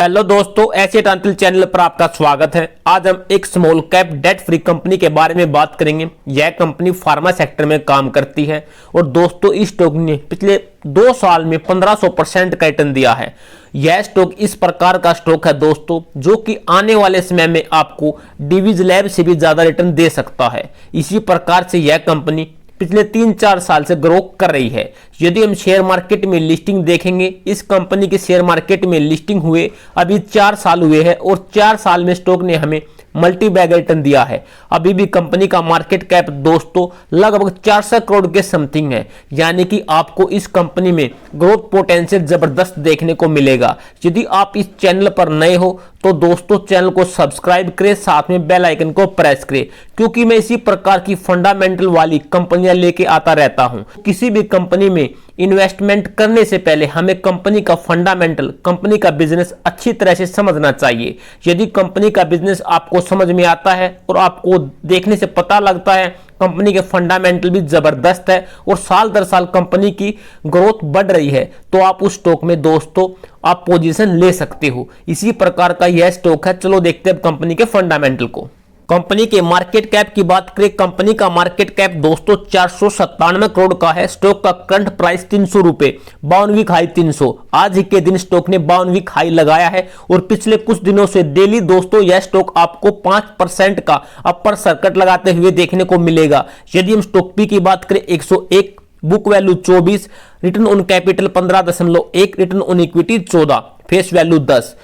Hello दोस्तों, asset uncle channel पर आपका स्वागत है। आज हम एक small cap debt free company के बारे में बात करेंगे। यह कंपनी फार्मा सेक्टर में काम करती है और दोस्तों इस स्टॉक ने पिछले 2 साल में 1500% का रिटर्न दिया है। यह स्टॉक इस प्रकार का स्टॉक है दोस्तों जो कि आने वाले समय में आपको डिवीज लैब से भी ज्यादा रिटर्न दे सकता है। इसी प्रकार से यह कंपनी पिछले 3-4 साल से ग्रो कर रही है। यदि हम शेयर मार्केट में लिस्टिंग देखेंगे, इस कंपनी के शेयर मार्केट में लिस्टिंग हुए अभी 4 साल हुए हैं और 4 साल में स्टॉक ने हमें मल्टी बैग रिटर्न दिया है। अभी भी कंपनी का मार्केट कैप दोस्तों लगभग 400 करोड़ के समथिंग है, यानी कि आपको इस कंपनी में ग्रोथ पोटेंशियल जबरदस्त देखने को मिलेगा। यदि आप इस चैनल पर नए हो तो दोस्तों चैनल को सब्सक्राइब करें, साथ में बेल आइकन को प्रेस करें, क्योंकि मैं इसी प्रकार की फंडामेंटल वाली कंपनियां लेके आता रहता हूं। किसी भी कंपनी में इन्वेस्टमेंट करने से पहले हमें कंपनी का फंडामेंटल, कंपनी का बिजनेस अच्छी तरह से समझना चाहिए। यदि कंपनी का बिजनेस आपको समझ में आता है और आपको देखने से पता लगता है कंपनी के फंडामेंटल भी जबरदस्त है और साल दर साल कंपनी की ग्रोथ बढ़ रही है, तो आप उस स्टॉक में दोस्तों आप पोजीशन ले सकते हो। इसी प्रकार का यह स्टॉक है। चलो देखते हैं कंपनी के फंडामेंटल को। कंपनी के मार्केट कैप की बात करें, कंपनी का मार्केट कैप दोस्तों 497 करोड़ का है। स्टॉक का करंट प्राइस 300 रुपए, 52 वीक हाई 300। आज ही के दिन स्टॉक ने 52 वीक हाई लगाया है और पिछले कुछ दिनों से डेली दोस्तों यह स्टॉक आपको 5% का अपर सर्किट लगाते हुए देखने को मिलेगा। यदि हम स्टॉक पी की बात करें 101, book value 24, return on capital 15.1, return on equity 14, face value 10।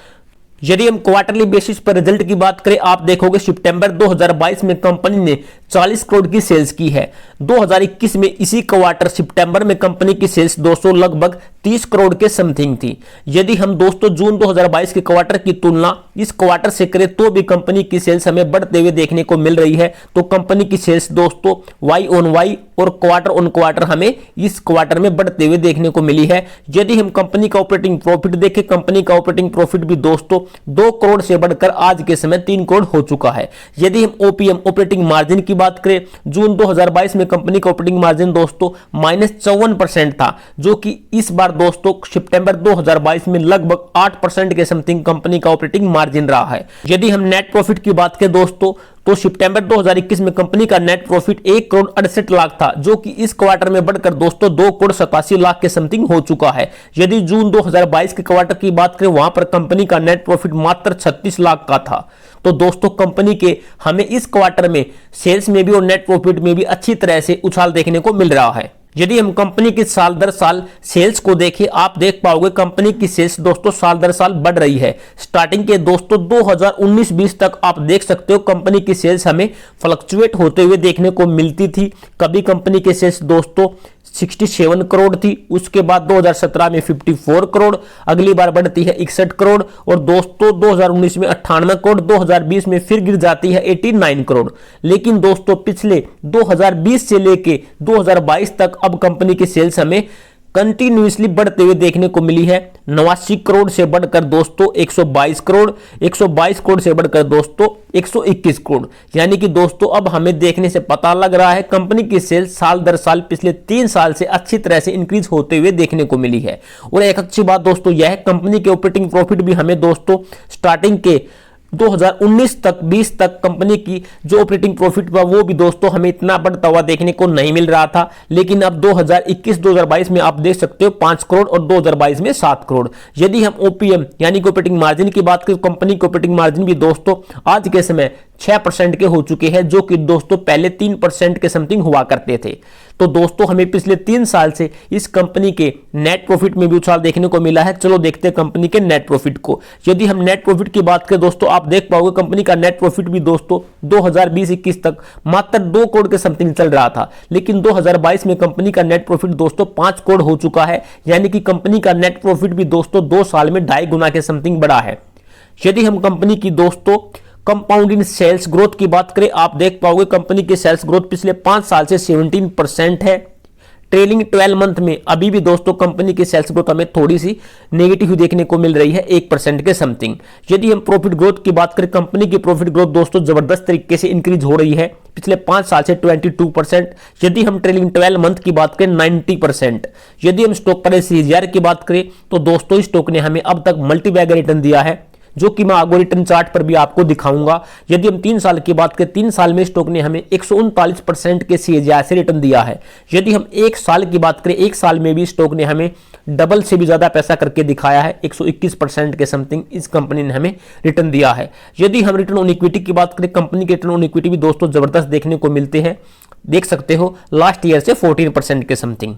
यदि हम क्वार्टरली बेसिस पर रिजल्ट की बात करें, आप देखोगे सितंबर 2022 में कंपनी ने 40 करोड़ की सेल्स की है। 2021 में इसी क्वार्टर सितंबर में कंपनी की सेल्स दोस्तों लगभग 30 करोड़ के समथिंग थी। यदि हम दोस्तों जून 2022 के क्वार्टर की तुलना इस क्वार्टर से करें तो भी कंपनी की सेल्स हमें बढ़ते हुए देखने को मिल रही है। तो कंपनी की सेल्स दोस्तों वाई ऑन वाई और क्वार्टर ऑन क्वार्टर हमें इस क्वार्टर में बढ़ते हुए देखने को मिली है। यदि हम कंपनी का ऑपरेटिंग प्रॉफिट देखें, कंपनी का ऑपरेटिंग प्रॉफिट भी दोस्तों 2 करोड़ से बढ़कर आज के समय 3 करोड़ हो चुका है। यदि हम ओपीएम ऑपरेटिंग मार्जिन की बात करें, जून 2022 में कंपनी का ऑपरेटिंग मार्जिन दोस्तों -54% था, जो कि इस बार दोस्तों सितंबर 2022 में लगभग 8% के समथिंग कंपनी का ऑपरेटिंग मार्जिन रहा है। यदि हम नेट प्रॉफिट की बात करें दोस्तों तो सितंबर 2021 में कंपनी का नेट प्रॉफिट 1 करोड़ 68 लाख था, जो कि इस क्वार्टर में बढ़कर दोस्तों 2 करोड़ 87 लाख के समथिंग हो चुका है। यदि जून 2022 के क्वार्टर की बात करें, वहां पर कंपनी का नेट प्रॉफिट मात्र 36 लाख का था। तो दोस्तों कंपनी के हमें इस क्वार्टर में सेल्स में भी और नेट प्रॉफिट में भी अच्छी तरह से उछाल देखने को मिल रहा है। यदि हम कंपनी की साल दर साल सेल्स को देखें, आप देख पाओगे कंपनी की सेल्स दोस्तों साल दर साल बढ़ रही है। स्टार्टिंग के दोस्तों 2019-20 तक आप देख सकते हो कंपनी की सेल्स हमें फ्लक्चुएट होते हुए देखने को मिलती थी। कभी कंपनी की सेल्स दोस्तों 67 करोड़ थी, उसके बाद 2017 में 54 करोड़, अगली बार बढ़ती है 61 करोड़ और दोस्तों 2019 में 98 करोड़, 2020 में फिर गिर जाती है 89 करोड़। लेकिन दोस्तों पिछले 2020 से लेके 2022 तक अब कंपनी की सेल्स हमें कंटिन्यूअसली बढ़ते हुए देखने को मिली है। 89 करोड़ से बढ़कर दोस्तों 122 करोड़, 122 करोड़ से बढ़कर दोस्तों 121 करोड़, यानी कि दोस्तों अब हमें देखने से पता लग रहा है कंपनी की सेल्स साल दर साल पिछले 3 साल से अच्छी तरह से इंक्रीज होते हुए देखने को मिली है। और एक अच्छी बात दोस्तों यह है कंपनी के ऑपरेटिंग प्रॉफिट भी हमें दोस्तों स्टार्टिंग के 2019 तक 20 तक कंपनी की जो ऑपरेटिंग प्रॉफिट था वो भी दोस्तों हमें इतना बढ़ता हुआ देखने को नहीं मिल रहा था। लेकिन अब 2021-2022 में आप देख सकते हो 5 करोड़ और 2022 में 7 करोड़। यदि हम ओपीएम यानी कि ऑपरेटिंग मार्जिन की बात करें, कंपनी के ऑपरेटिंग मार्जिन भी दोस्तों आज के समय 6% के हो चुके हैं, जो कि दोस्तों पहले 3% के समथिंग हुआ करते थे। तो दोस्तों हमें पिछले 3 साल से इस कंपनी के नेट प्रॉफिट में भी उछाल देखने को मिला है। चलो देखते हैं कंपनी के नेट प्रॉफिट को। यदि हम नेट प्रॉफिट की बात करें दोस्तों, आप देख पाओगे कंपनी का नेट प्रॉफिट भी दोस्तों 2020-21 तक मात्र 2 करोड़ के समथिंग चल रहा था, लेकिन 2022 में कंपनी का नेट प्रॉफिट दोस्तों 5 करोड़ हो चुका है, यानी कि कंपनी का नेट प्रॉफिट भी दोस्तों 2 साल में 2.5 गुना के समथिंग बढ़ा है। यदि हम कंपनी की दोस्तों कंपाउंड इन सेल्स ग्रोथ की बात करें, आप देख पाओगे कंपनी की सेल्स ग्रोथ पिछले 5 साल से 17% है। ट्रेलिंग 12 मंथ में अभी भी दोस्तों कंपनी की सेल्स ग्रोथ हमें थोड़ी सी नेगेटिव देखने को मिल रही है, 1% के समथिंग। यदि हम प्रॉफिट ग्रोथ की बात करें, कंपनी की प्रॉफिट ग्रोथ दोस्तों जबरदस्त तरीके से इंक्रीज हो रही है पिछले 5 साल से 22%। यदि हम ट्रेलिंग 12 मंथ की बात करें 90%। यदि हम स्टॉक प्राइस CAGR की बात करें तो दोस्तों इस स्टॉक ने हमें अब तक मल्टी बैग रिटर्न दिया है जो कि मैं आगे रिटर्न चार्ट पर भी आपको दिखाऊंगा। यदि हम 3 साल की बात करें, 3 साल में स्टॉक ने हमें 139% के CAGR से रिटर्न दिया है। यदि हम 1 साल की बात करें, 1 साल में भी स्टॉक ने हमें डबल से भी ज्यादा पैसा करके दिखाया है, 121% के समथिंग इस कंपनी ने हमें रिटर्न दिया है। यदि हम रिटर्न ऑन इक्विटी की बात करें, कंपनी के रिटर्न ऑन इक्विटी भी दोस्तों जबरदस्त देखने को मिलते हैं, देख सकते हो लास्ट ईयर से 14% के समथिंग।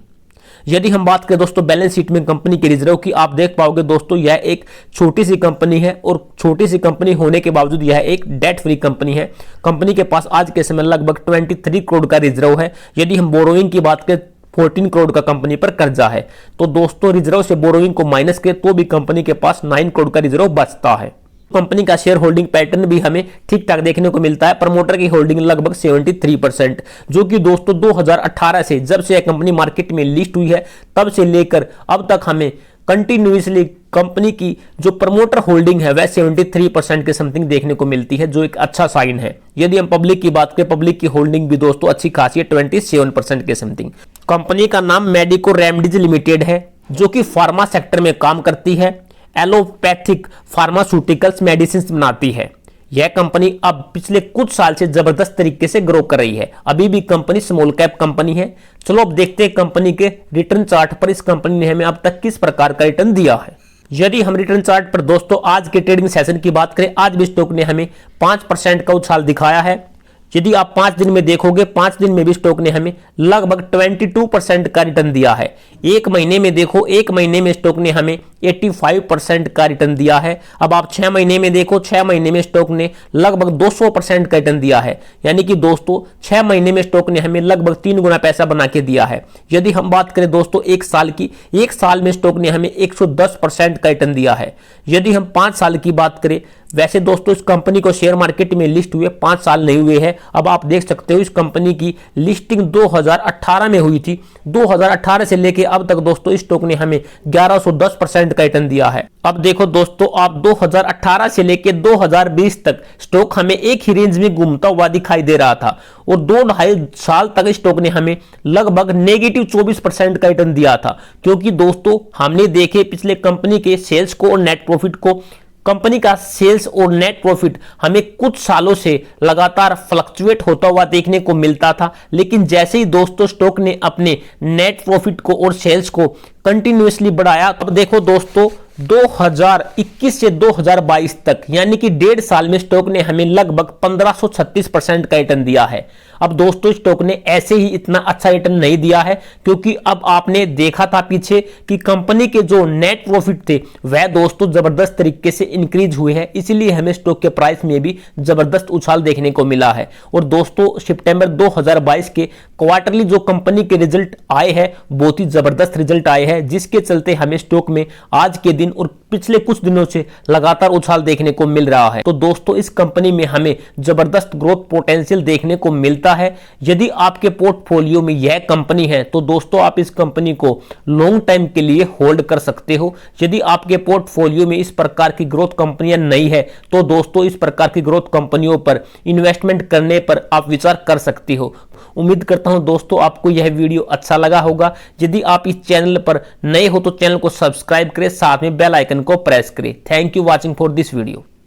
यदि हम बात करें दोस्तों बैलेंस शीट में कंपनी के रिजर्व की, आप देख पाओगे दोस्तों यह एक छोटी सी कंपनी है और छोटी सी कंपनी होने के बावजूद यह एक डेट फ्री कंपनी है। कंपनी के पास आज के समय लगभग 23 करोड़ का रिजर्व है। यदि हम बोरोइंग की बात करें, 14 करोड़ का कंपनी पर कर्जा है। तो दोस्तों रिजर्व से बोरोइंग को माइनस करें तो भी कंपनी के पास 9 करोड़ का रिजर्व बचता है। कंपनी का शेयर होल्डिंग पैटर्न भी हमें ठीक ठाक देखने को मिलता है। प्रमोटर की होल्डिंग लगभग 73%, जो कि दोस्तों 2018 से जब से यह कंपनी मार्केट में लिस्ट हुई है तब से लेकर अब तक हमें कंटिन्यूसली कंपनी की जो प्रमोटर होल्डिंग है वह 73% के समथिंग देखने को मिलती है, जो एक अच्छा साइन है। यदि हम पब्लिक की बात करें, पब्लिक की होल्डिंग भी दोस्तों अच्छी खासी है, 27% के समथिंग। कंपनी का नाम मेडिको रेमडीज लिमिटेड है, जो कि फार्मा सेक्टर में काम करती है, एलोपैथिक फार्मास्यूटिकल्स मेडिसिन बनाती है। यह कंपनी अब पिछले कुछ साल से जबरदस्त तरीके से ग्रो कर रही है। अभी भी कंपनी स्मॉल कैप कंपनी है। चलो अब देखते हैं कंपनी के रिटर्न चार्ट पर इस कंपनी ने हमें अब तक किस प्रकार का रिटर्न दिया है। यदि हम रिटर्न चार्ट पर दोस्तों आज के ट्रेडिंग सेशन की बात करें, आज भी स्टॉक ने हमें 5% का उछाल दिखाया है। यदि आप 5 दिन में देखोगे, 5 दिन में भी स्टॉक ने हमें लगभग 22% का रिटर्न दिया है। एक महीने में देखो, एक महीने में स्टॉक ने हमें 85% का रिटर्न दिया है। अब आप 6 महीने में देखो, 6 महीने में स्टॉक ने लगभग 200% का रिटर्न दिया है। यानी कि दोस्तों 6 महीने में स्टॉक ने हमें लगभग 3 गुना पैसा बना के दिया है। यदि हम बात करें दोस्तों 1 साल की, 1 साल में स्टॉक ने हमें 110% का रिटर्न दिया है। यदि हम 5 साल की बात करें, वैसे दोस्तों इस कंपनी को शेयर मार्केट में लिस्ट हुए 5 साल नहीं हुए हैं। अब आप देख सकते हो इस कंपनी की लिस्टिंग 2018 में हुई थी। 2018 से लेके अब तक दोस्तों इस स्टॉक ने हमें 1110% का रिटर्न दिया है। अब देखो दोस्तों, आप 2018 से लेके 2020 तक स्टॉक हमें एक ही रेंज में घूमता हुआ दिखाई दे रहा था और 2-2.5 साल तक स्टॉक ने हमें लगभग नेगेटिव 24% का रिटर्न दिया था। क्योंकि दोस्तों हमने देखे पिछले कंपनी के सेल्स को और नेट प्रॉफिट को, कंपनी का सेल्स और नेट प्रॉफिट हमें कुछ सालों से लगातार फ्लक्चुएट होता हुआ देखने को मिलता था। लेकिन जैसे ही दोस्तों स्टॉक ने अपने नेट प्रॉफिट को और सेल्स को कंटिन्यूअसली बढ़ाया, अब देखो दोस्तों 2021 से 2022 तक यानी कि 1.5 साल में स्टॉक ने हमें लगभग 1536% का रिटर्न दिया है। अब दोस्तों स्टॉक ने ऐसे ही इतना अच्छा रिटर्न नहीं दिया है, क्योंकि अब आपने देखा था पीछे कि कंपनी के जो नेट प्रॉफिट थे वह दोस्तों जबरदस्त तरीके से इंक्रीज हुए हैं, इसलिए हमें स्टॉक के प्राइस में भी जबरदस्त उछाल देखने को मिला है। और दोस्तों सितंबर 2022 के क्वार्टरली जो कंपनी के रिजल्ट आए हैं बहुत ही जबरदस्त रिजल्ट आए हैं, जिसके चलते हमें स्टॉक में आज के दिन और पिछले कुछ दिनों से लगातार उछाल देखने को मिल रहा है। तो दोस्तों इस कंपनी में हमें जबरदस्त ग्रोथ पोटेंशियल देखने को मिलता है। यदि आपके पोर्टफोलियो में यह कंपनी है तो दोस्तों आप इस कंपनी को लॉन्ग टाइम के लिए होल्ड कर सकते हो। यदि आपके पोर्टफोलियो में इस प्रकार की ग्रोथ कंपनियां नहीं है तो दोस्तों इस प्रकार की ग्रोथ कंपनियों पर इन्वेस्टमेंट करने पर आप विचार कर सकते हो। उम्मीद करता हूं दोस्तों आपको यह वीडियो अच्छा लगा होगा। यदि आप इस चैनल पर नए हो तो चैनल को सब्सक्राइब करें, साथ में बेल आइकन को प्रेस करें। Thank you watching for this video.